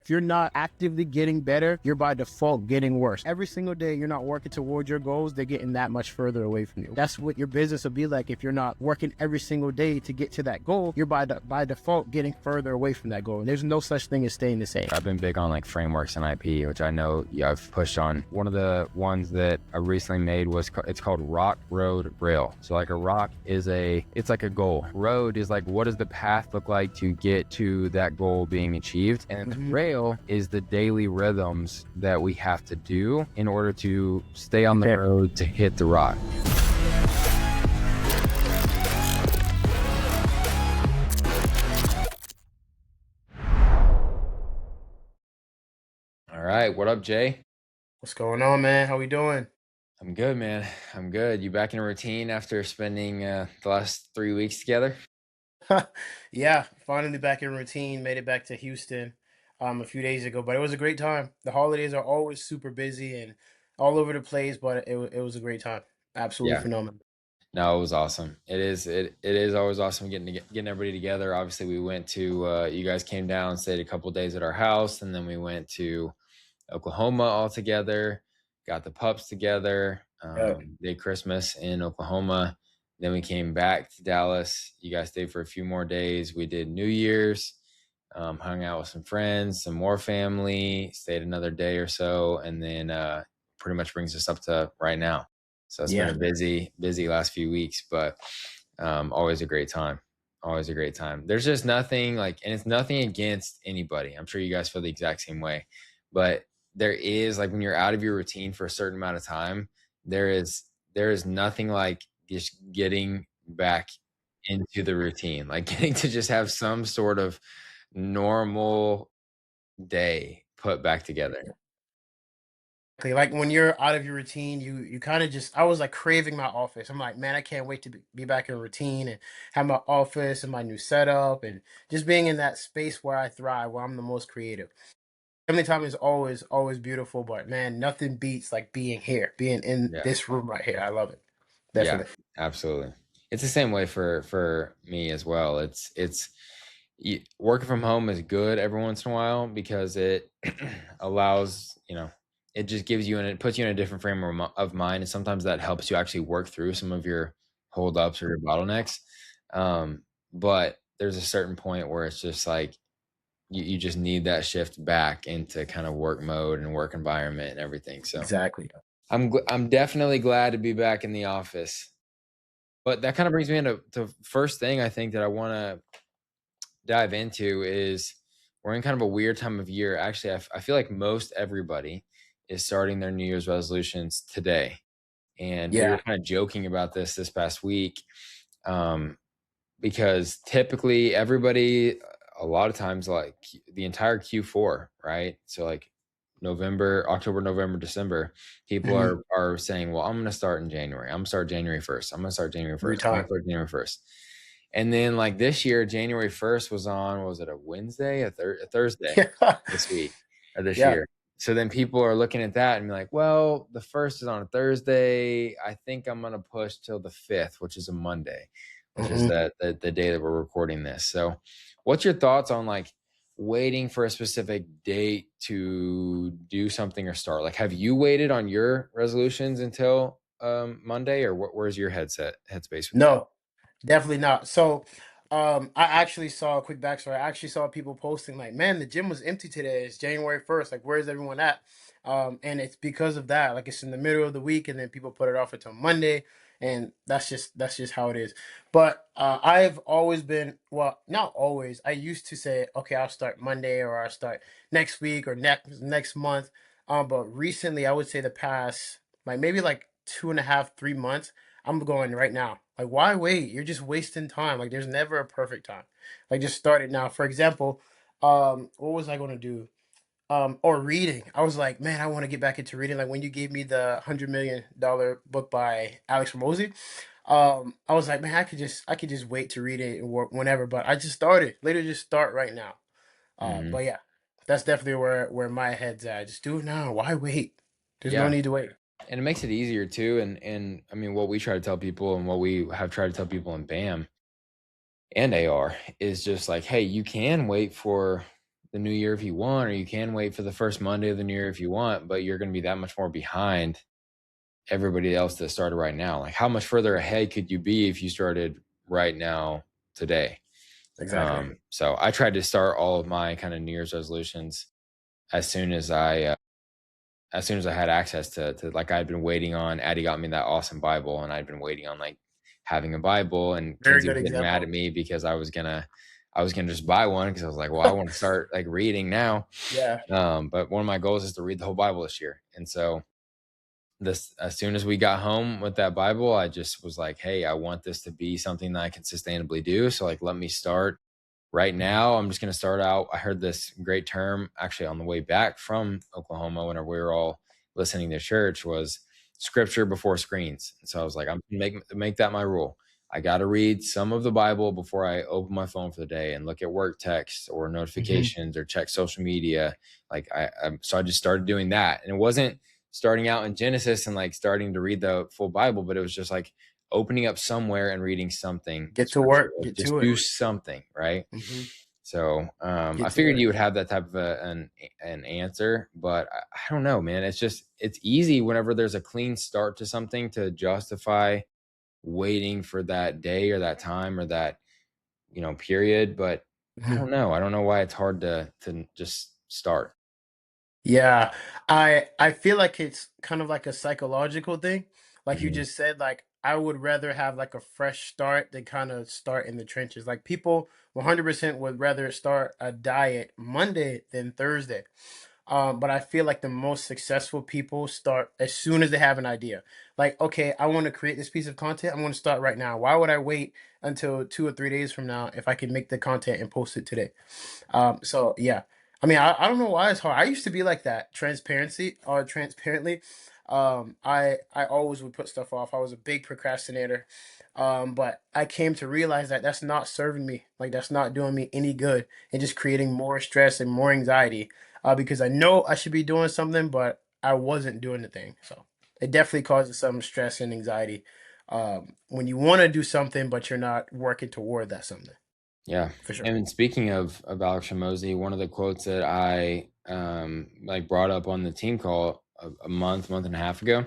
If you're not actively getting better, you're by default getting worse. Every single day you're not working towards your goals, they're getting that much further away from you. That's what your business will be like if you're not working every single day to get to that goal. You're by default getting further away from that goal. And there's no such thing as staying the same. I've been big on like frameworks and IP, which I know I've pushed on. One of the ones that I recently made it's called Rock, Road, Rail. So like a rock it's like a goal. Road is like, what does the path look like to get to that goal being achieved? And the rail is the daily rhythms that we have to do in order to stay on the road to hit the rock. All right, what up, Jay? What's going on, man? How we doing? I'm good, man. I'm good. You back in a routine after spending the last 3 weeks together? Yeah, finally back in routine. Made it back to Houston a few days ago, but it was a great time. The holidays are always super busy and all over the place, but it was a great time. Absolutely Yeah. phenomenal. No, it was awesome. It is always awesome getting everybody together. Obviously, we went to you guys came down, stayed a couple days at our house, and then we went to Oklahoma all together. Got the pups together. Yeah. Did Christmas in Oklahoma. Then we came back to Dallas. You guys stayed for a few more days. We did New Year's, hung out with some friends, some more family, stayed another day or so, and then pretty much brings us up to right now. So it's been a busy last few weeks, but always a great time. Always a great time. There's just nothing like, and it's nothing against anybody. I'm sure you guys feel the exact same way, but there is like when you're out of your routine for a certain amount of time, there is nothing like just getting back into the routine, like getting to just have some sort of normal day put back together. Okay, like when you're out of your routine, you kind of just I was like craving my office. I'm like, man, I can't wait to be back in routine and have my office and my new setup and just being in that space where I thrive, where I'm the most creative. Family time is always beautiful, but man, nothing beats like being here, being in Yeah. this room right here. I love it. Yeah, Definitely. absolutely. It's the same way for me as well. Working from home is good every once in a while because it allows, it just gives you and it puts you in a different frame of mind. And sometimes that helps you actually work through some of your holdups or your bottlenecks. But there's a certain point where it's just like you just need that shift back into kind of work mode and work environment and everything. So Exactly. I'm definitely glad to be back in the office. But that kind of brings me into the first thing I think that I want to dive into is we're in kind of a weird time of year. Actually, I feel like most everybody is starting their New Year's resolutions today. And we were Yeah. kind of joking about this past week because typically everybody, a lot of times, like the entire Q4, right? So like October, November, December, people Mhm. are saying, well, I'm going to start in January. I'm going to start January 1st. I'm going to start January Every 1st. I'm going to time. start January 1st. And then like this year, January 1st was on, was it a Wednesday, a Thursday Yeah. this week or this Yeah. year? So then people are looking at that and be like, well, the 1st is on a Thursday. I think I'm going to push till the 5th, which is a Monday, which is Mhm. the day that we're recording this. So what's your thoughts on like waiting for a specific date to do something or start? Like, have you waited on your resolutions until Monday, or where's your headspace with that? No. Definitely not. So, I actually saw a quick backstory. I actually saw people posting like, "Man, the gym was empty today. It's January 1st. Like, where's everyone at?" And it's because of that. Like, it's in the middle of the week, and then people put it off until Monday, and that's just how it is. But I've always been well, not always. I used to say, "Okay, I'll start Monday, or I'll start next week, or next month." But recently, I would say the past like maybe like 2.5, 3 months. I'm going right now. Like, why wait? You're just wasting time. Like, there's never a perfect time. Like, just start it now. For example, what was I going to do? Or reading. I was like, man, I want to get back into reading. Like when you gave me the $100 million book by Alex Ramosi, I was like, man, I could just wait to read it and work whenever. But I just started. Literally, just start right now. Hmm. But yeah, that's definitely where my head's at. Just do it now. Why wait? There's no Yeah. need to wait. And it makes it easier too. And I mean, what we try to tell people and what we have tried to tell people in BAM and AR is just like, hey, you can wait for the new year if you want, or you can wait for the first Monday of the new year if you want, but you're going to be that much more behind everybody else that started right now. Like, how much further ahead could you be if you started right now today? Exactly. So I tried to start all of my kind of New Year's resolutions as soon as I had access to like I'd been waiting on. Addie got me that awesome Bible, and I'd been waiting on like having a Bible. And Very Kenzie good was getting mad at example. me because I was gonna just buy one because I was like, well, I want to start like reading now. Yeah. But one of my goals is to read the whole Bible this year, and so this as soon as we got home with that Bible, I just was like, hey, I want this to be something that I can sustainably do. So like, let me start right now. I'm just going to start out. I heard this great term actually on the way back from Oklahoma whenever we were all listening to church was scripture before screens. And so I was like, I'm going to make that my rule. I got to read some of the Bible before I open my phone for the day and look at work texts or Hmm. notifications or check social media. Like so I just started doing that. And it wasn't starting out in Genesis and like starting to read the full Bible, but it was just like opening up somewhere and reading something Get to scripture, work. like Get just to it. do something, right? Hmm. So I Get to figured it. you would have that type of an answer, but I don't know, man. It's easy whenever there's a clean start to something to justify waiting for that day or that time or that period. But I Mhm. don't know. I don't know why it's hard to just start. Yeah, I feel like it's kind of like a psychological thing. Like you Hmm. just said, like I would rather have like a fresh start than kind of start in the trenches. Like people 100% would rather start a diet Monday than Thursday. But I feel like the most successful people start as soon as they have an idea. Like, okay, I want to create this piece of content. I'm going to start right now. Why would I wait until 2 or 3 days from now if I can make the content and post it today? So yeah, I mean, I don't know why it's hard. I used to be like that, transparently. I always would put stuff off. I was a big procrastinator. But I came to realize that that's not serving me. Like that's not doing me any good and just creating more stress and more anxiety. Because I know I should be doing something, but I wasn't doing the thing. So it definitely causes some stress and anxiety. When you want to do something, but you're not working toward that something, Yeah. for sure. And speaking of Alex Hormozy, one of the quotes that I like brought up on the team call a month and a half ago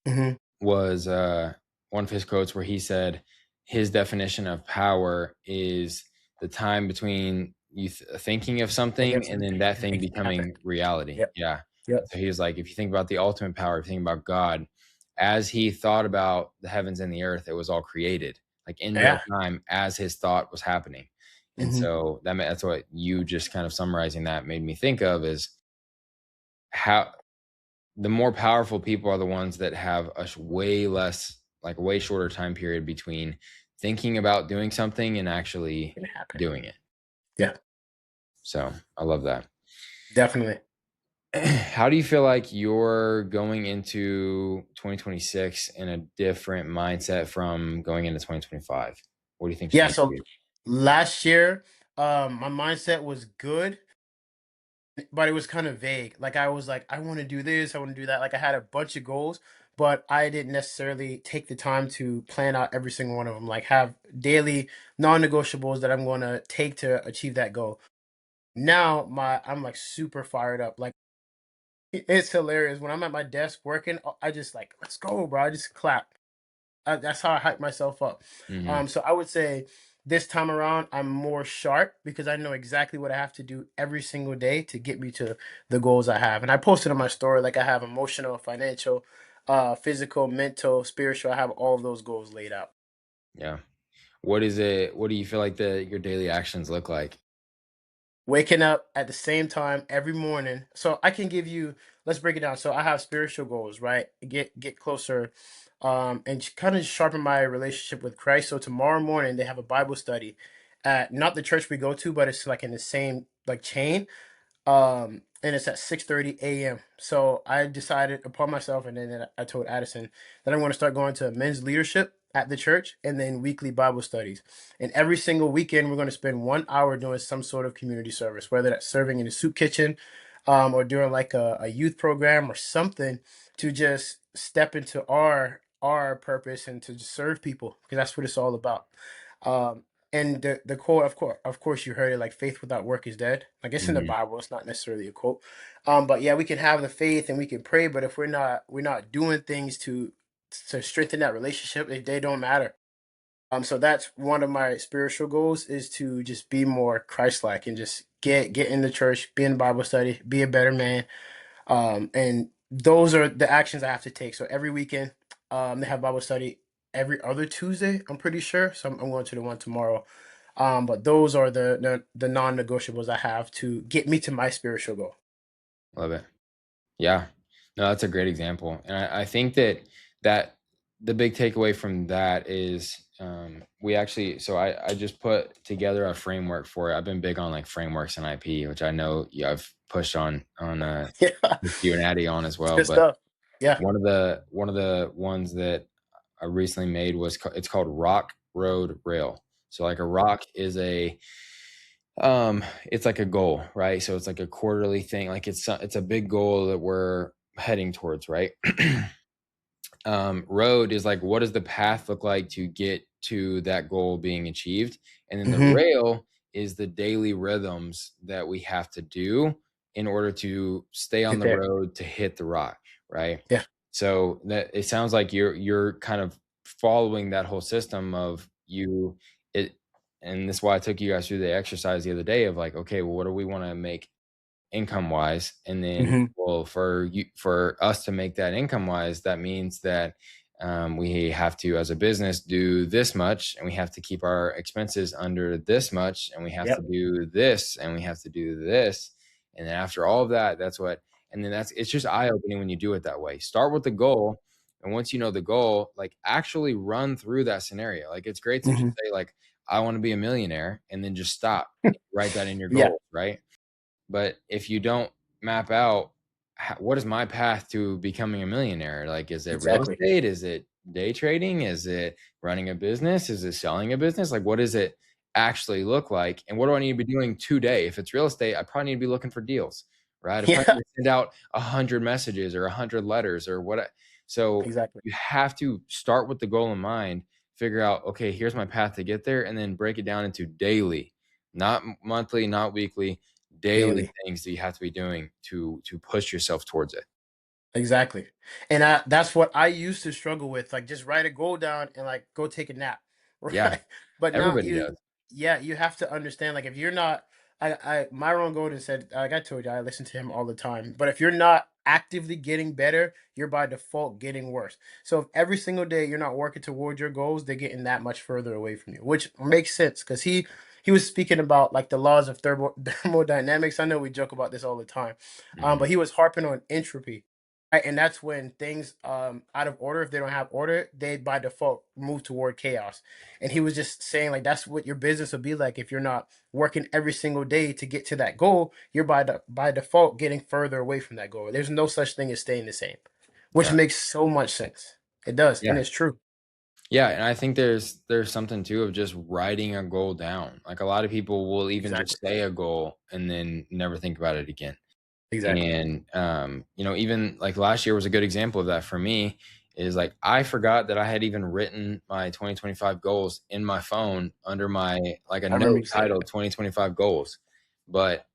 Hmm. was one of his quotes where he said his definition of power is the time between you thinking of Thinking something of and then something that and thing making it happen. becoming reality. Yep. Yeah. Yep. And so he was like, if you think about the ultimate power, if you think about God, as he thought about the heavens and the earth, it was all created like in real Yeah. time as his thought was happening. And Hmm. so that's what you just kind of summarizing that made me think of is how the more powerful people are the ones that have a way less, like a way shorter time period between thinking about doing something and actually It happen. doing it. Yeah. So I love that. Definitely. How do you feel like you're going into 2026 in a different mindset from going into 2025? What do you think Yeah. changed for So you? last year, my mindset was good, but it was kind of vague. Like I was like, I want to do this, I want to do that. Like I had a bunch of goals, but I didn't necessarily take the time to plan out every single one of them. Like have daily non-negotiables that I'm going to take to achieve that goal. Now I'm like super fired up. Like it's hilarious when I'm at my desk working. I just like let's go, bro. I just clap. That's how I hype myself up. Hmm. So I would say this time around, I'm more sharp because I know exactly what I have to do every single day to get me to the goals I have. And I posted on my story like I have emotional, financial, physical, mental, spiritual. I have all of those goals laid out. Yeah. What is it? What do you feel like your daily actions look like? Waking up at the same time every morning. So I can give you, let's break it down. So I have spiritual goals, right? Get closer, and kind of sharpen my relationship with Christ. So tomorrow morning they have a Bible study at not the church we go to, but it's like in the same like chain, and it's at 6:30 a.m. So I decided upon myself, and then I told Addison that I'm going to start going to men's leadership at the church and then weekly Bible studies. And every single weekend, we're going to spend 1 hour doing some sort of community service, whether that's serving in a soup kitchen, or doing like a youth program or something to just step into our purpose and to just serve people because that's what it's all about. Um, And the quote, of course, you heard it, like faith without work is dead. Like it's in the Mhm. Bible. It's not necessarily a quote. But yeah, we can have the faith and we can pray, but if we're not doing things to strengthen that relationship, they don't matter. So that's one of my spiritual goals is to just be more Christ-like and just get in the church, be in Bible study, be a better man. And those are the actions I have to take. So every weekend, they have Bible study every other Tuesday, I'm pretty sure. So I'm going to the one tomorrow. But those are the non-negotiables I have to get me to my spiritual goal. Love it. Yeah. No, that's a great example. And I think that the big takeaway from that is we actually so I just put together a framework for it. I've been big on like frameworks and IP, which I know I've pushed on Yeah, with you and Addie on as it's well. good But stuff. Yeah. one of the ones that I recently made it's called Rock Road Rail. So like a rock is it's like a goal, right? So it's like a quarterly thing. Like it's a big goal that we're heading towards, right? Road is like what does the path look like to get to that goal being achieved, and then the Mm-hmm. rail is the daily rhythms that we have to do in order to stay on Get the there. road to hit the rock, right? Yeah. So that it sounds like you're kind of following that whole system of you it and this is why I took you guys through the exercise the other day of like, okay, well, what do we want to make income wise? And then, Mm-hmm. well, for us to make that income wise, that means that we have to, as a business, do this much, and we have to keep our expenses under this much, and we have to Yep. do this, and we have to do this. And then after all of that, and then it's just eye opening when you do it that way. Start with the goal. And once you know the goal, like actually run through that scenario. Like it's great to just Mm-hmm. say, like, I want to be a millionaire, and then just stop. Write that in your Yeah. goals, right? But if you don't map out what is my path to becoming a millionaire? Like, is it real Exactly. estate? Is it day trading? Is it running a business? Is it selling a business? Like, what does it actually look like? And what do I need to be doing today? If it's real estate, I probably need to be looking for deals, right? I probably Yeah. need to send out 100 messages or 100 letters or what. So Exactly. you have to start with the goal in mind, figure out, okay, here's my path to get there, and then break it down into daily, not monthly, not weekly, daily Daily. things that you have to be doing to push yourself towards it. Exactly. And that's what I used to struggle with. Like just write a goal down and like go take a nap. Yeah, Right. But now everybody does. yeah, you have to understand like if you're not Myron Golden said, like I told you, I listen to him all the time. But if you're not actively getting better, you're by default getting worse. So if every single day you're not working towards your goals, they're getting that much further away from you, which makes sense because he was speaking about like the laws of thermodynamics. I know we joke about this all the time, Mhm. but he was harping on entropy. Right, and that's when things out of order, if they don't have order, they by default move toward chaos. And he was just saying like that's what your business will be like if you're not working every single day to get to that goal. You're by default getting further away from that goal. There's no such thing as staying the same, which Yeah, makes so much sense. It does, and yeah, it's true. yeah, and I think there's something too of just writing a goal down. Like a lot of people will even Exactly. just say a goal and then never think about it again. Exactly. And even like last year was a good example of that for me. Is like I forgot that I had even written my 2025 goals in my phone under my like a I remember note you said titled it. 2025 goals. But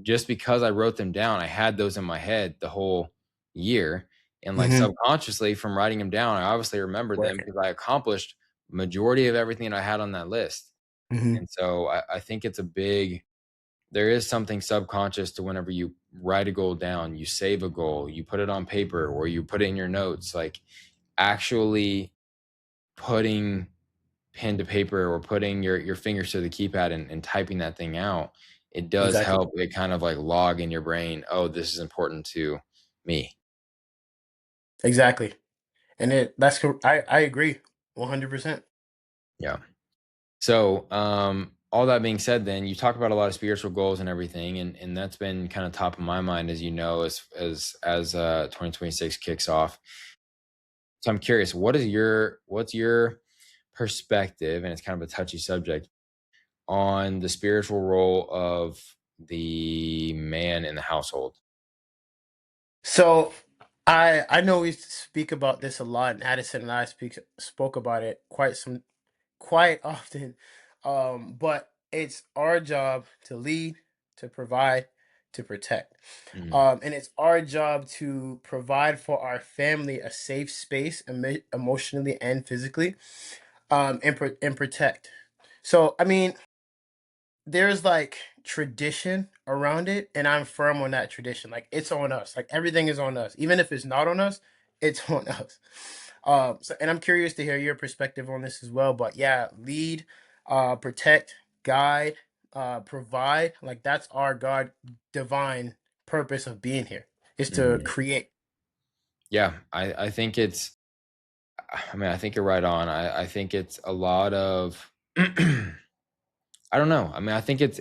just because I wrote them down, I had those in my head the whole year. And like Mm-hmm. subconsciously from writing them down, I obviously remembered them Working. because I accomplished majority of everything I had on that list. Mm-hmm. And so I think there is something subconscious to whenever you write a goal down, you save a goal, you put it on paper or you put it in your notes, like actually putting pen to paper or putting your fingers to the keypad and typing that thing out, it does Exactly. help it kind of like log in your brain, oh, this is important to me. Exactly. And I agree 100%. Yeah. So, all that being said, then you talk about a lot of spiritual goals and everything, and that's been kind of top of my mind, as you know, as 2026 kicks off. So I'm curious, what's your perspective, and it's kind of a touchy subject, on the spiritual role of the man in the household? So I know we speak about this a lot, and Addison and I spoke about it quite often. But it's our job to lead, to provide, to protect. Mm, And it's our job to provide for our family a safe space, emotionally and physically, and protect. So, I mean, there's like tradition around it, and I'm firm on that tradition. Like it's on us. Like everything is on us. Even if it's not on us, it's on us. So and I'm curious to hear your perspective on this as well. But yeah, lead, protect, guide, provide. Like that's our God divine purpose of being here is to mhm. create. Yeah, I think it's I mean, I think you're right on. I think it's a lot of I don't know. I mean, I think it's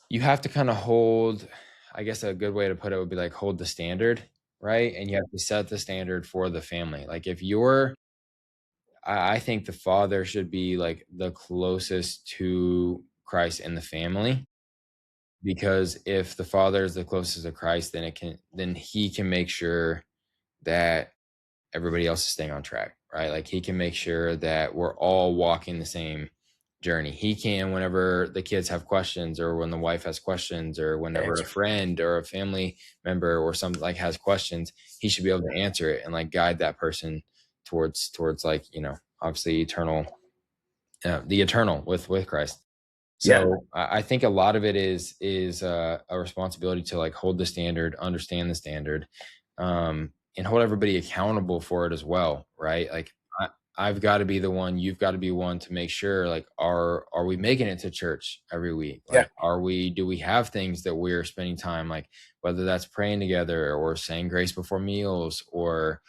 you have to kind of hold, I guess a good way to put it would be like hold the standard, right? And you have to set the standard for the family. Like if you're I think the father should be like the closest to Christ in the family, because if the father is the closest to Christ, then he can make sure that everybody else is staying on track, right? Like he can make sure that we're all walking the same journey. He can, whenever the kids have questions or when the wife has questions or whenever a Answer. friend or a family member or something like has questions, he should be able to answer it and like guide that person towards like, obviously the eternal with Christ. Yeah. So I think a lot of it is a responsibility to like hold the standard, understand the standard, and hold everybody accountable for it as well, right? Like I've got to be the one, you've got to be one to make sure like are we making it to church every week? Yeah. Like do we have things that we're spending time like whether that's praying together or saying grace before meals or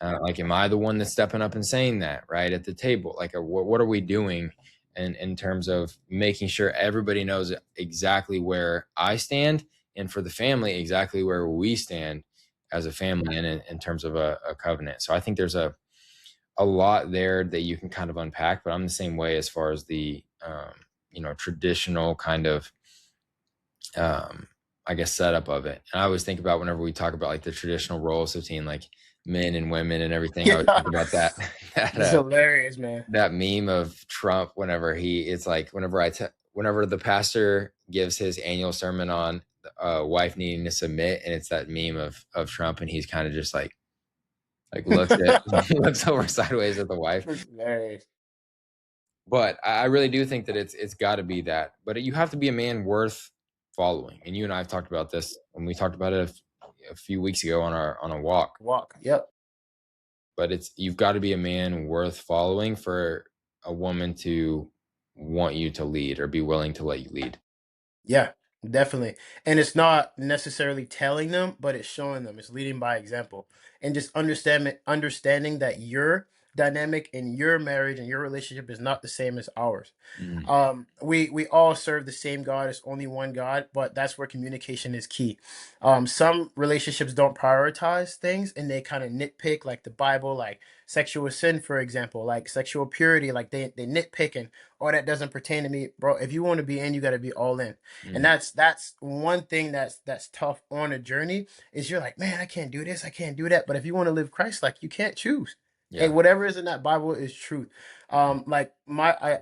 like am I the one that's stepping up and saying that right at the table? Like what are we doing? And in terms of making sure everybody knows exactly where I stand, and for the family exactly where we stand as a family, and in terms of a covenant. So I think there's a lot there that you can kind of unpack. But I'm the same way as far as the traditional kind of um, I guess setup of it. And I always think about whenever we talk about like the traditional roles between like men and women and everything. I Yeah. would think about that that It's hilarious, man. that meme of Trump whenever it's like whenever the pastor gives his annual sermon on wife needing to submit, and it's that meme of Trump, and he's kind of just like looks at looks over sideways at the wife. It's hilarious. But I really do think that it's got to be that. But you have to be a man worth following, and you and I have talked about this when we talked about it a few weeks ago on a walk. Walk. Yep. But you've got to be a man worth following for a woman to want you to lead or be willing to let you lead. Yeah, definitely. And it's not necessarily telling them, but it's showing them. It's leading by example. And just understanding that your dynamic in your marriage and your relationship is not the same as ours. Mm, We all serve the same God. It's only one God, but that's where communication is key. Some relationships don't prioritize things and they kind of nitpick, like the Bible, like sexual sin, for example, like sexual purity, like they nitpick and oh, that doesn't pertain to me, bro. If you want to be in, you got to be all in. And mm, that's one thing that's tough on a journey is you're like, man, I can't do this, I can't do that. But if you want to live Christ, like you can't choose. yeah. And whatever is in that Bible is truth. Like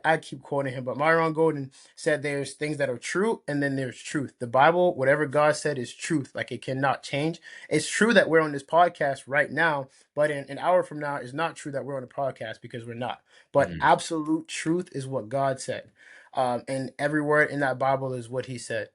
I keep quoting him, but Myron Golden said there's things that are true and then there's truth. The Bible, whatever God said is truth. Like it cannot change. It's true that we're on this podcast right now, but in an hour from now, it's not true that we're on a podcast because we're not. But Mm, absolute truth is what God said. And every word in that Bible is what he said.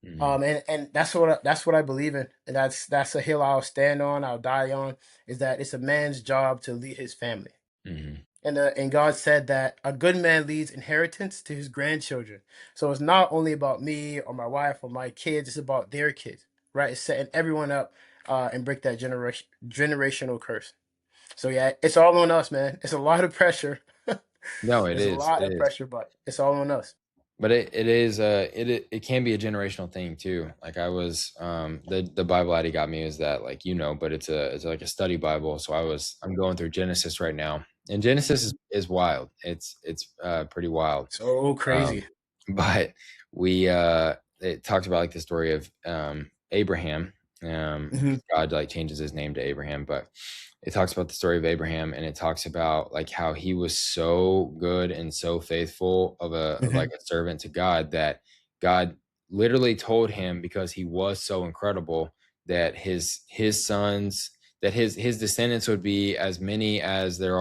mm, And that's what I believe in. And that's a hill I'll stand on, I'll die on, is that it's a man's job to lead his family. mm, And God said that a good man leaves inheritance to his grandchildren. So it's not only about me or my wife or my kids, it's about their kids, right? It's setting everyone up and break that generational curse. So yeah, it's all on us, man. It's a lot of pressure. no, it It's a is. lot It of is. pressure, but it's all on us. But it is it can be a generational thing too. Like I was the Bible Addy got me is that like but it's like a study Bible. So I'm going through Genesis right now, and Genesis is wild. It's pretty wild. So Um, crazy. but we it talked about like the story of Abraham, Hmm. 'Cause God like changes his name to Abraham, but it talks about the story of Abraham, and it talks about like how he was so good and so faithful of like Hmm. a servant to God that God literally told him, because he was so incredible, that his sons, that his descendants would be as many as there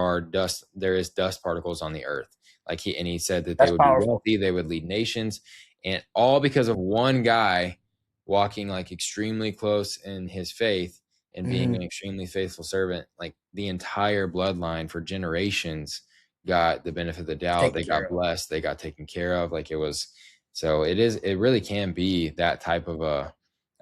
is dust particles on the earth. Like he said that they That's would be powerful. wealthy, they would lead nations, and all because of one guy walking like extremely close in his faith and being Hmm. an extremely faithful servant. Like the entire bloodline for generations got the benefit of the doubt. Taken They care got of. blessed. They got taken care of. Like it was. So it really can be that type of a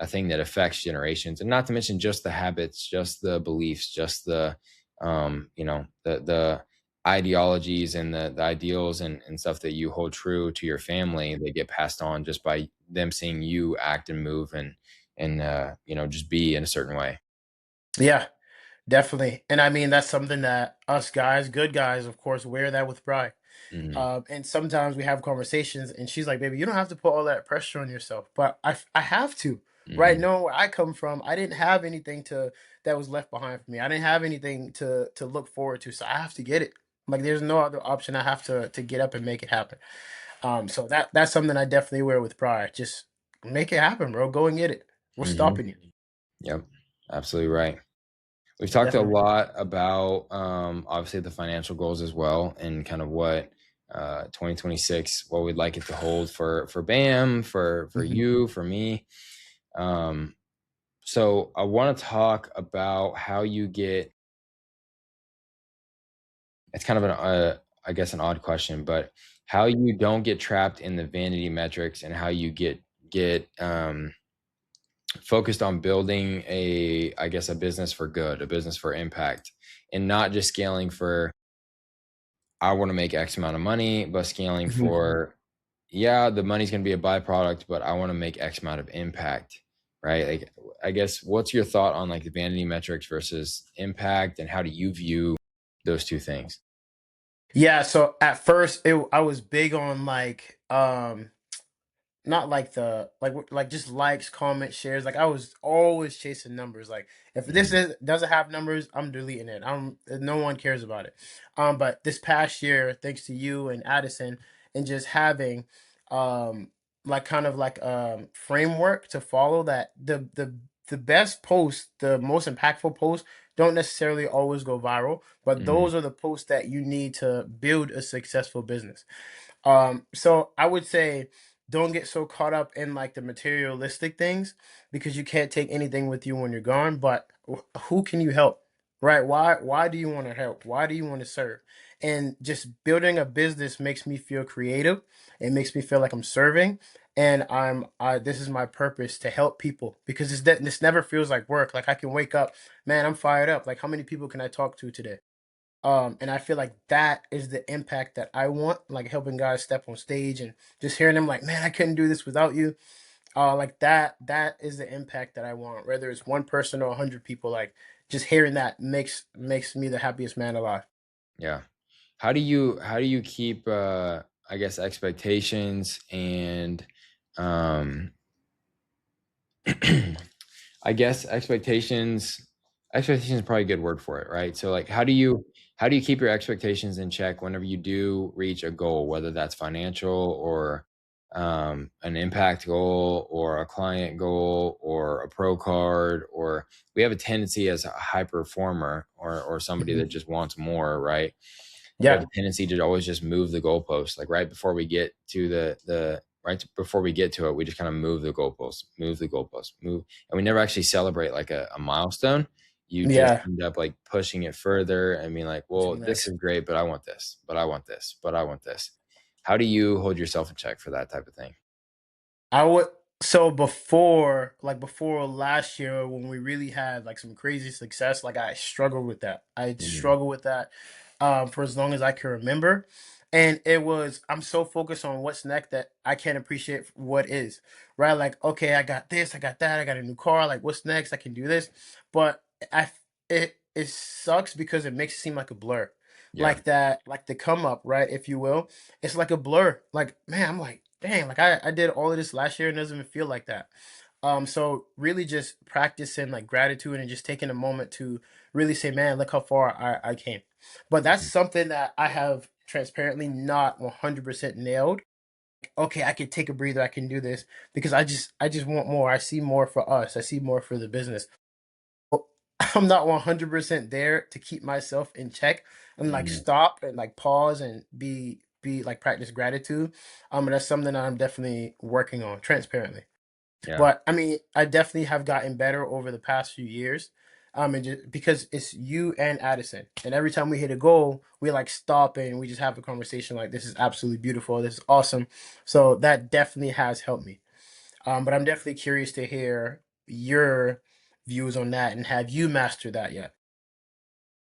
thing that affects generations, and not to mention just the habits, just the beliefs, just the the ideologies and the ideals and stuff that you hold true to your family. They get passed on just by them seeing you act and move and just be in a certain way. Yeah, definitely. And I mean, that's something that us guys, good guys, of course, wear that with pride. Hmm. And sometimes we have conversations, and she's like, "Baby, you don't have to put all that pressure on yourself." But I have to, right? Hmm. Knowing where I come from, I didn't have anything to that was left behind for me. I didn't have anything to look forward to, so I have to get it. Like, there's no other option. I have to get up and make it happen. So that's something I definitely wear with pride. Just make it happen, bro. Go and get it. What's Hmm. stopping you? Yep, absolutely right. We've talked a Definitely. lot about obviously the financial goals as well, and kind of what 2026, what we'd like it to hold for Bam, for Hmm. you, for me. Um, so I want to talk about how you get. It's kind of I guess an odd question, but how you don't get trapped in the vanity metrics, and how you get focused on building I guess, a business for good, a business for impact, and not just scaling for, I want to make X amount of money, but scaling Hmm. for, yeah, the money's going to be a byproduct, but I want to make X amount of impact, right? Like, I guess, what's your thought on like the vanity metrics versus impact, and how do you view those two things? Yeah. So at first, I was big on like not like the like just likes, comments, shares. Like I was always chasing numbers. Like if this Mhm. is doesn't have numbers, I'm deleting it. No one cares about it. But this past year, thanks to you and Addison, and just having um like kind of like framework to follow, that the best posts, the most impactful posts don't necessarily always go viral, but Mhm. those are the posts that you need to build a successful business. So I would say don't get so caught up in like the materialistic things, because you can't take anything with you when you're gone. But who can you help? Right? Why do you want to help? Why do you want to serve? And just building a business makes me feel creative. It makes me feel like I'm serving, and I this is my purpose to help people, because this never feels like work. Like I can wake up, man, I'm fired up. Like how many people can I talk to today? And I feel like that is the impact that I want, like helping guys step on stage and just hearing them like, man, I couldn't do this without you. Like that is the impact that I want. Whether it's one person or 100 people, like just hearing that makes me the happiest man alive. Yeah. How do you keep I guess expectations and um I guess expectations is probably a good word for it, right? So like how do you keep your expectations in check whenever you do reach a goal, whether that's financial or an impact goal or a client goal or a pro card, or we have a tendency as a high performer or somebody Mhm. that just wants more, right? We have Yeah, a tendency to always just move the goalpost. Like right before we get to the right before we get to it, we just kind of move the goalpost, move, and we never actually celebrate like a milestone. You just yeah. end up like pushing it further and being like, What's well, this next? is great, but I want this, but I want this, but I want this. How do you hold yourself in check for that type of thing? I would so before last year when we really had like some crazy success, like I struggled with that. I Hmm. struggled with that for as long as I can remember. And it was I'm so focused on what's next that I can't appreciate what is. Right? Like, okay, I got this, I got that, I got a new car, like what's next? I can do this. But I it sucks because it makes it seem like a blur. Yeah. Like that, like the come up, right, if you will. It's like a blur. Like, man, I'm like, dang, like I did all of this last year and it doesn't even feel like that. So really just practicing like gratitude and just taking a moment to really say, man, look how far I came. But that's Mhm. something that I have transparently not 100% nailed. Okay, I can take a breather, I can do this because I just want more. I see more for us. I see more for the business. Well, I'm not 100% there to keep myself in check and like Mhm. stop and like pause and be like practice gratitude. And that's something that I'm definitely working on transparently. Yeah. But I mean, I definitely have gotten better over the past few years. And just because it's you and Addison, and every time we hit a goal, we like stop and we just have a conversation like, "This is absolutely beautiful. This is awesome." So that definitely has helped me. But I'm definitely curious to hear your views on that, and have you mastered that yet?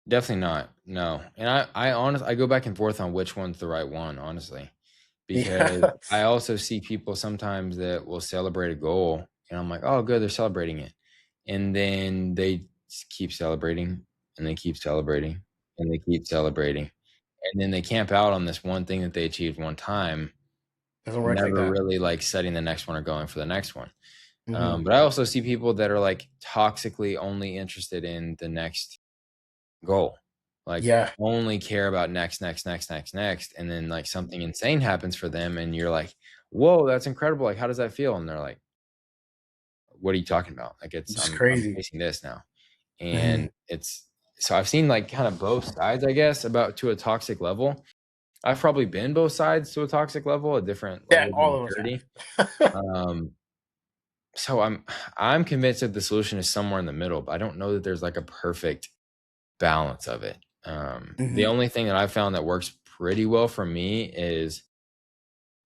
Definitely not. No. And I go back and forth on which one's the right one, honestly. Because Yeah, I also see people sometimes that will celebrate a goal and I'm like, "Oh, good, they're celebrating it." And then they keep celebrating and they keep celebrating and they keep celebrating. And then they camp out on this one thing that they achieved one time, doesn't work like never that. really like setting the next one or going for the next one. Hmm. But I also see people that are like toxically only interested in the next goal. Like, Yeah, only care about next, next, next, next, next, and then, like, something insane happens for them, and you're like, "Whoa, that's incredible, like, how does that feel?" And they're like, "What are you talking about? Like, it's just I'm crazy. chasing this now." Hmm. And it's so I've seen, like, kinda both sides, I guess, about to a toxic level. I've probably been both sides to a toxic level, at different Yeah, levels of all of us maturity. have. Um, so I'm convinced that the solution is somewhere in the middle, but I don't know that there's, like, a perfect balance of it. The Hmm. only thing that I found that works pretty well for me is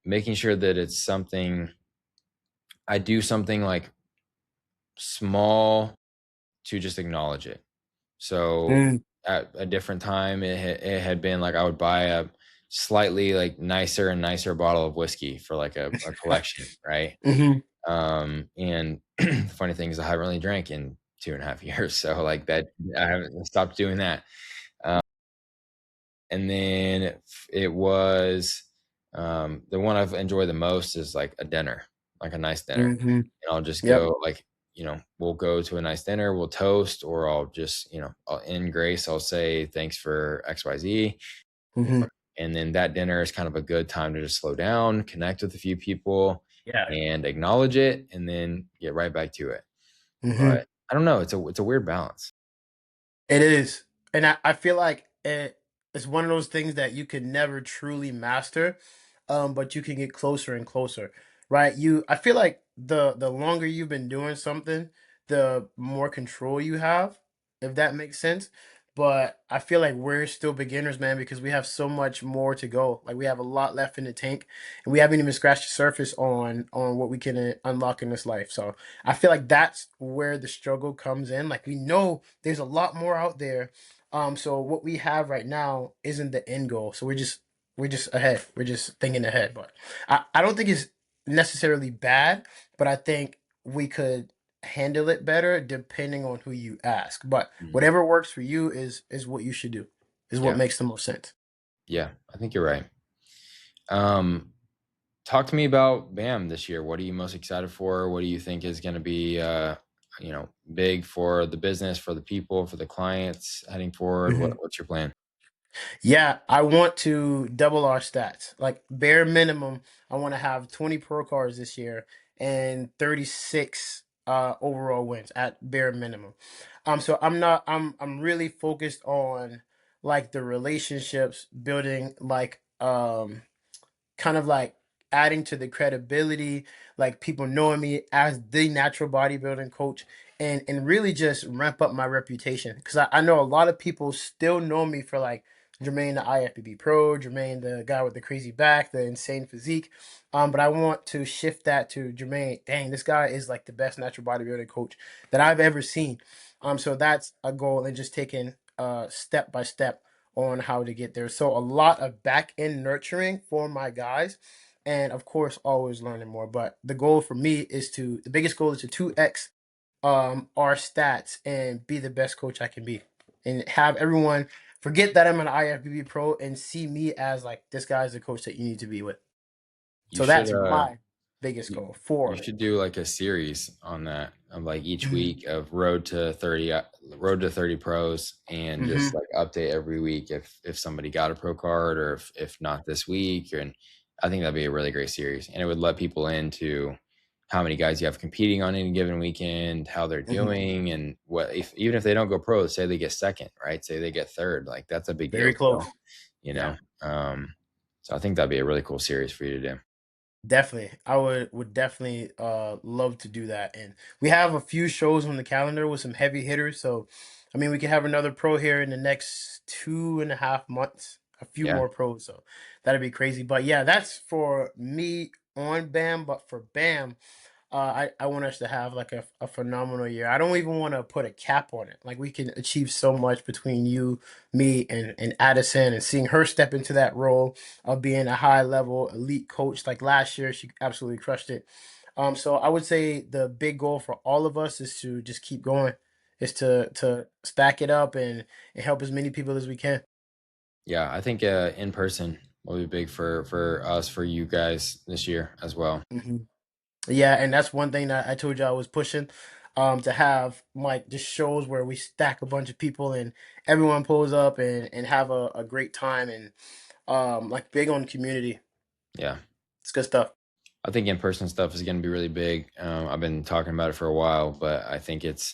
making sure that it's something I do something like small to just acknowledge it. So Mm. at a different time, it had been like I would buy a slightly like nicer and nicer bottle of whiskey for like a collection, right? Hmm. And the funny thing is I haven't really drank in 2.5 years, so like that I haven't stopped doing that. And then it was the one I've enjoyed the most is like a dinner, like a nice dinner. Hmm. And I'll just Yep. go like, we'll go to a nice dinner, we'll toast, or I'll just, in grace, I'll say thanks for XYZ. Hmm. And then that dinner is kind of a good time to just slow down, connect with a few people Yeah. and acknowledge it and then get right back to it. Hmm. But I don't know, it's a weird balance. It is. And I feel like it's one of those things that you can never truly master, but you can get closer and closer, right? I feel like the longer you've been doing something, the more control you have, if that makes sense. But I feel like we're still beginners, man, because we have so much more to go. Like we have a lot left in the tank, and we haven't even scratched the surface on what we can unlock in this life. So I feel like that's where the struggle comes in. Like we know there's a lot more out there. So what we have right now isn't the end goal. So we're just ahead. We're just thinking ahead. But I don't think it's necessarily bad, but I think we could handle it better depending on who you ask. But Mhm. whatever works for you is what you should do. Is what Yeah. makes the most sense. Yeah. I think you're right. Um, Talk to me about BAM this year. What are you most excited for? What do you think is going to be, big for the business, for the people, for the clients heading forward? What's your plan? Yeah, I want to double our stats. Like bare minimum, I want to have 20 pro cards this year and 36 overall wins at bare minimum. So I'm really focused on like the relationships, building like kind of like adding to the credibility, like people knowing me as the natural bodybuilding coach, and really just ramp up my reputation. Because I know a lot of people still know me for like Jermaine the IFBB pro, Jermaine the guy with the crazy back, the insane physique. But I want to shift that to Jermaine. Dang, this guy is like the best natural bodybuilding coach that I've ever seen. So that's a goal, and just taking step by step on how to get there. So a lot of back end nurturing for my guys, and of course always learning more. But the goal for me is to the biggest goal is to 2x our stats and be the best coach I can be, and have everyone forget that I'm an IFBB pro and see me as like this guy's the coach that you need to be with. You So should that's mine. biggest You goal? you 4. should do like a series on that of like each Mhm. week of road to 30 pros, and just Mhm. like update every week if somebody got a pro card, or if not this week. And I think that'd be a really great series, and it would let people into how many guys you have competing on any given weekend, how they're Mhm. doing, and what if even if they don't go pro, say they get second, right? Say they get third, like that's a big deal Very close. still, you Yeah. know. So I think that'd be a really cool series for you to do. Definitely. I would definitely love to do that. And we have a few shows on the calendar with some heavy hitters. So I mean we can have another pro here in the next 2.5 months. A few Yeah. more pros. So that'd be crazy. But yeah, that's for me on BAM. But for BAM, I want us to have like a phenomenal year. I don't even want to put a cap on it. Like we can achieve so much between you, me, and Addison, and seeing her step into that role of being a high level elite coach. Like last year, she absolutely crushed it. So I would say the big goal for all of us is to just keep going, is to stack it up and help as many people as we can. Yeah, I think in person will be big for us, for you guys this year as well. Hmm. Yeah, and that's one thing that I told you I was pushing, to have like just shows where we stack a bunch of people and everyone pulls up and have a great time and like big on community. Yeah, It's good stuff. I think in person stuff is going to be really big. I've been talking about it for a while, but I think it's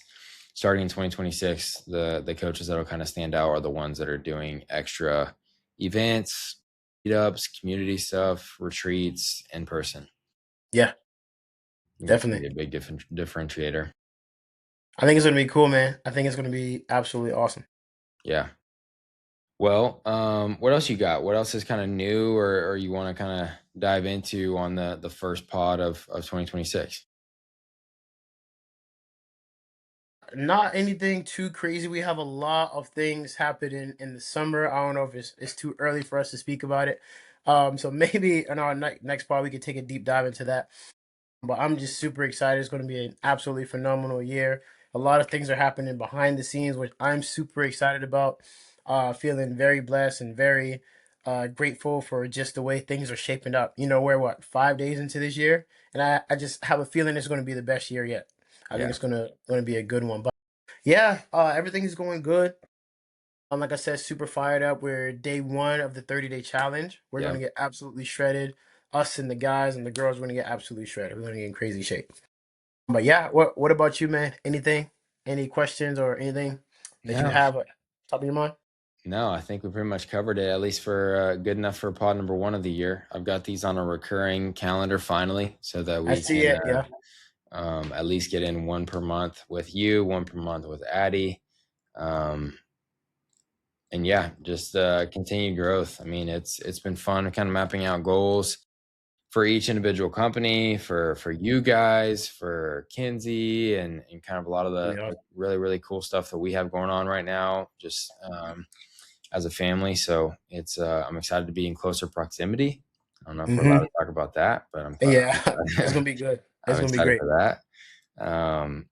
starting in 2026. The coaches that will kind of stand out are the ones that are doing extra events, meetups, community stuff, retreats in person. Yeah, I think that's going definitely. to be a big differentiator. I think it's gonna be cool, man. I think it's gonna be absolutely awesome. Yeah. Well, what else you got? What else is kind of new, or you want to kind of dive into on the first pod of 2026? Not anything too crazy. We have a lot of things happening in the summer. I don't know if it's too early for us to speak about it. So maybe in our next part we could take a deep dive into that. But I'm just super excited. It's going to be an absolutely phenomenal year. A lot of things are happening behind the scenes, which I'm super excited about. Feeling very blessed and very grateful for just the way things are shaping up. You know, we're what, 5 days into this year, and I just have a feeling it's going to be the best year yet. I think Yeah, it's gonna be a good one. But yeah, everything is going good. Like I said, super fired up. We're day one of the 30-day challenge. We're yeah, gonna get absolutely shredded. Us and the guys and the girls are gonna get absolutely shredded. We're gonna get in crazy shape. But yeah, what about you, man? Anything? Any questions or anything that you no, have at top of your mind? no. I think we pretty much covered it, at least for good enough for pod number one of the year. I've got these on a recurring calendar finally, so that I we see can it. Yeah. at least get in one per month with you, one per month with Addie. Um, and yeah, just continued growth. I mean, it's been fun kind of mapping out goals for each individual company, for you guys, for Kinsey, and kind of a lot of Yeah. the really cool stuff that we have going on right now, just as a family. So it's I'm excited to be in closer proximity. I don't know if we're allowed Hmm. to talk about that, but Yeah. It's I'm, gonna be good. It's I'm gonna be excited great. for that.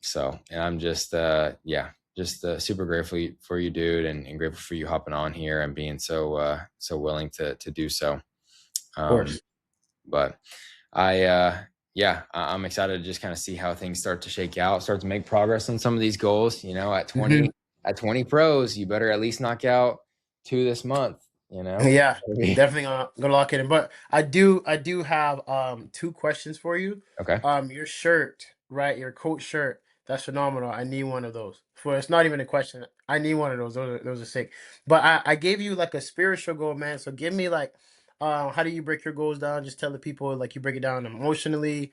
So, and I'm just yeah, just super grateful for you, dude, and grateful for you hopping on here and being so willing to do so. Of Um, course. but yeah, I'm excited to just kind of see how things start to shake out, start to make progress on some of these goals. You know, Hmm. at 20 pros, you better at least knock out two this month. You know, Yeah, definitely gonna lock it in. But I do have two questions for you. okay, Your shirt, right? Your coat shirt, that's phenomenal. I need one of those. For it's not even a question. I need one of those. Those are sick. But I gave you like a spiritual goal, man. So give me like how do you break your goals down? Just tell the people like you break it down emotionally,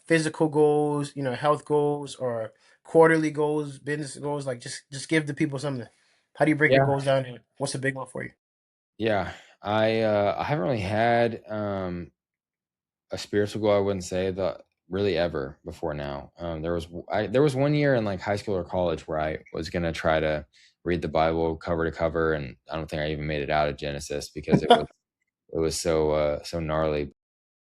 physical goals, health goals or quarterly goals, business goals. Like just give the people something. How do you break your yeah, goals down and what's a big one for you? yeah. I haven't really had a spiritual goal. I wouldn't say that really ever before now. There was one year in like high school or college where I was gonna try to read the Bible cover to cover, and I don't think I even made it out of Genesis because it was so gnarly.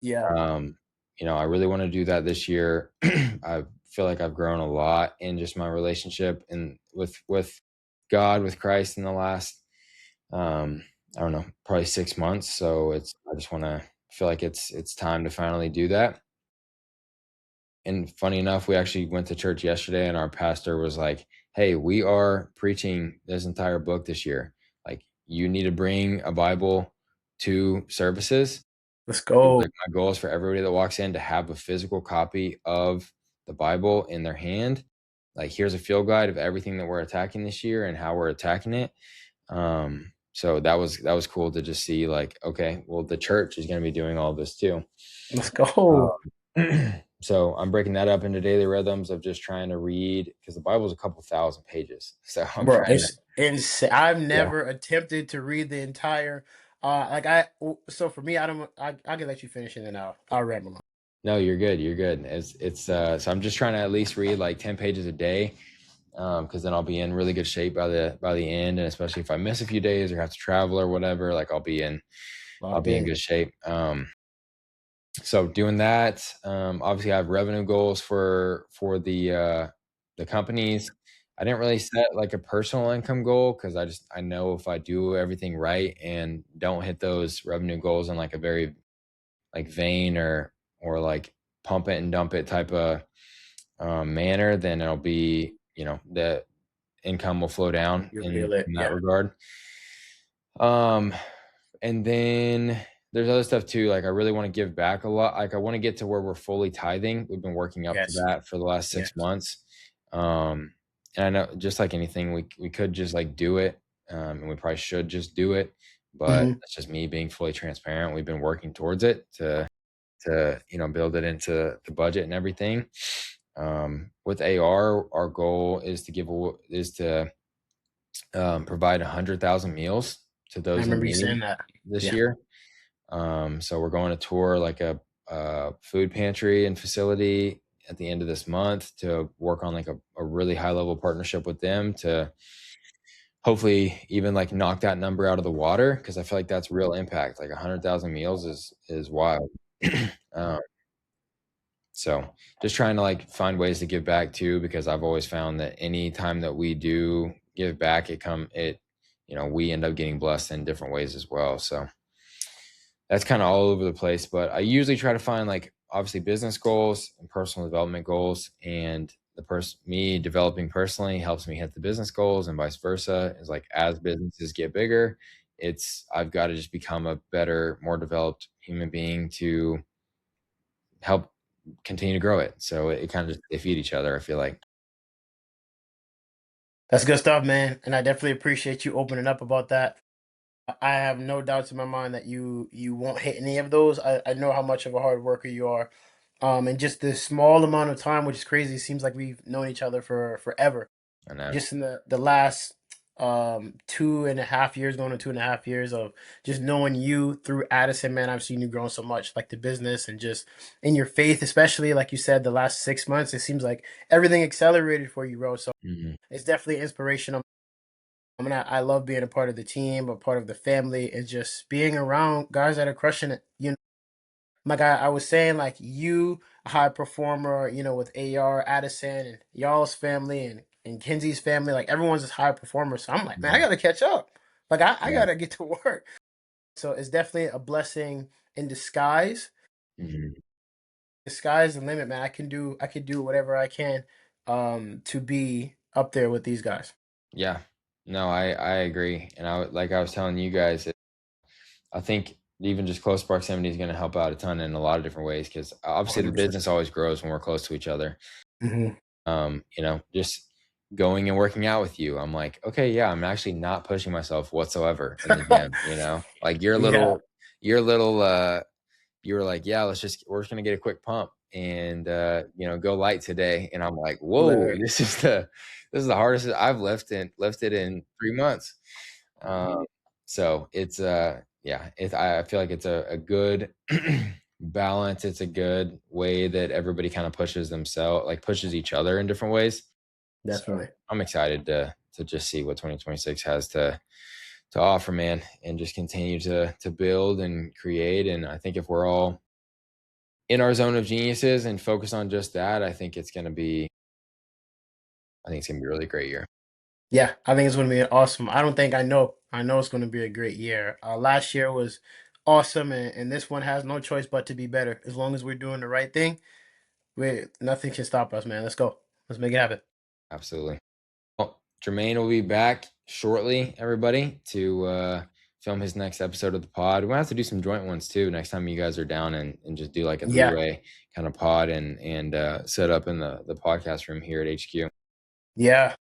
Yeah. Um, you know, I really want to do that this year. I feel like I've grown a lot in just my relationship and with God, with Christ in the last I don't know, probably 6 months. So I just want to I feel like it's time to finally do that. And funny enough, we actually went to church yesterday, and our pastor was like, "Hey, we are preaching this entire book this year. Like, you need to bring a Bible to services." Let's He was go. like, "My goal is for everybody that walks in to have a physical copy of the Bible in their hand. Like, here's a field guide of everything that we're attacking this year and how we're attacking it." So that was cool to just see, like, okay, well, the church is going to be doing all this too. Let's go. So I'm breaking that up into daily rhythms of just trying to read, because the Bible is a couple thousand pages. So I'm Bro, trying to, it's insane. I've yeah. never attempted to read the entire so for me, I can let you finish and then I'll ramble on. No, you're good. You're good. So I'm just trying to at least read like 10 pages a day, because then I'll be in really good shape by the end, and especially if I miss a few days or have to travel or whatever, like I'll Locked be in in. good shape. So doing that, obviously I have revenue goals for the companies. I didn't really set like a personal income goal, because I know if I do everything right and don't hit those revenue goals in like a very like vain or like pump it and dump it type of manner, then it'll be, the income will flow down You'll in feel it. that Yeah. regard. Um, and then there's other stuff too. Like, I really want to give back a lot. Like, I want to get to where we're fully tithing. We've been working up to Yes. that for the last Yes. 6 months. Um, and I know, just like anything, we could just like do it. And we probably should just do it. But Hmm. that's just me being fully transparent. We've been working towards it to build it into the budget and everything. With AR, our goal is to provide 100,000 meals to I those in remember you need saying that. this Yeah. year. So we're going to tour like a food pantry and facility at the end of this month to work on like a really high level partnership with them to hopefully even like knock that number out of the water, because I feel like that's real impact. Like 100,000 meals is wild. um, so just trying to like find ways to give back too, because I've always found that any time that we do give back, we end up getting blessed in different ways as well. So that's kind of all over the place, but I usually try to find like obviously business goals and personal development goals, and me developing personally helps me hit the business goals, and vice versa. Is like, as businesses get bigger, I've got to just become a better, more developed human being to help continue to grow it. So it kind of, they feed each other, I feel like. That's good stuff, man. And I definitely appreciate you opening up about that. I have no doubts in my mind that you won't hit any of those. I know how much of a hard worker you are. And just this small amount of time, which is crazy, seems like we've known each other for forever. I know. Just in the last 2.5 years, going to 2.5 years of just knowing you through Addison, man, I've seen you grow so much, like the business and just in your faith, especially like you said, the last 6 months, it seems like everything accelerated for you, bro. So Mhm. it's definitely inspirational. I mean, I love being a part of the team, a part of the family, and just being around guys that are crushing it. Like I was saying, like you, a high performer, with AR, Addison, and y'all's family, and Kenzie's family, like everyone's just high performer. So I'm like, man, I Mhm. gotta catch up. Like I Yeah. gotta get to work. So it's definitely a blessing in disguise. Mhm. The sky's the limit, man. I can do whatever I can to be up there with these guys. Yeah. No, I agree. And like I was telling you guys, I think even just close proximity is going to help out a ton in a lot of different ways, because obviously the 100%. business always grows when we're close to each other. Hmm. Just going and working out with you, I'm like, okay, yeah, I'm actually not pushing myself whatsoever in the gym. Like Yeah, your little, you were like, yeah, we're just gonna get a quick pump and go light today. And I'm like, whoa, literally. this is the hardest I've lifted in 3 months. Um, so it's yeah, I feel like it's a good balance. It's a good way that everybody kind of pushes each other in different ways. So Definitely. I'm excited to just see what 2026 has to offer, man, and just continue to build and create. And I think if we're all in our zone of geniuses and focus on just that, I think it's gonna be a really great year. Yeah, I think it's going to be awesome. I don't think I know. I know it's going to be a great year. Last year was awesome, and this one has no choice but to be better. As long as we're doing the right thing, nothing can stop us, man. Let's go. Let's make it happen. Absolutely. Well, Jermaine will be back shortly, everybody, to film his next episode of the pod. We're gonna have to do some joint ones too next time you guys are down, and just do like a Yeah, three-way kind of pod, and set up in the podcast room here at HQ. yeah.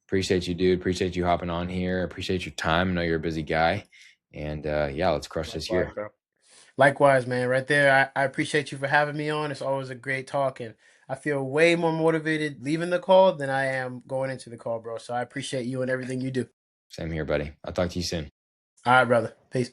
Appreciate you, dude. Appreciate you hopping on here. Appreciate your time. I know you're a busy guy. And yeah, let's crush this Likewise, year. bro. Likewise, man. Right there. I appreciate you for having me on. It's always a great talk, and I feel way more motivated leaving the call than I am going into the call, bro. So I appreciate you and everything you do. Same here, buddy. I'll talk to you soon. All right, brother. Peace.